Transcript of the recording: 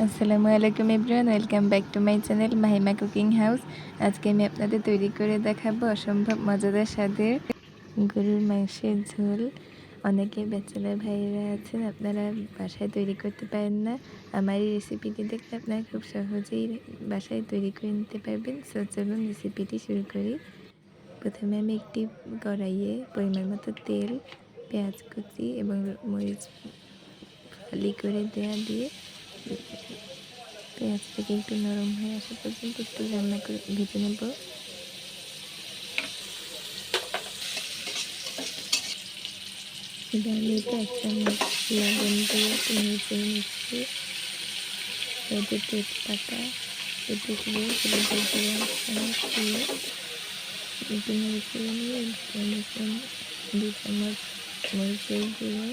আসসালামু আলাইকুম everyone, welcome back to my channel Mahima cooking house. আজকে আমি আপনাদের তৈরি করে দেখাবো অসম্ভব মজাদার স্বাদের গরুর মাংসের ঝোল। অনেকে ব্যাচেলার ভাইয়েরা আছেন, আপনারা বাসায় তৈরি করতে পারেন না। আমার এই রেসিপিটি দেখলে আপনারা খুব সহজেই বাসায় তৈরি করে নিতে পারবেন। সো চলুন রেসিপিটি শুরু করি। প্রথমে আমি একটি কড়াইয়ে পরিমাণ মতো তেল, পেঁয়াজ কুচি এবং মরিচ ফালি করে দিয়ে পেঁয়াজটাকে একটু নরম হয়ে আসা পর্যন্ত একটু রান্না করে ভেজে নেব। এবার আমি এতে 1 চামচ লবণ দিয়ে একটু নেড়ে নিচ্ছি। এতে তেজপাতা, এতে করে হলুদের গুঁড়ো 1 চামচ দিয়ে একটু নেড়ে নিয়ে দিচ্ছিলাম 2 চামচ মরিচের গুঁড়ো,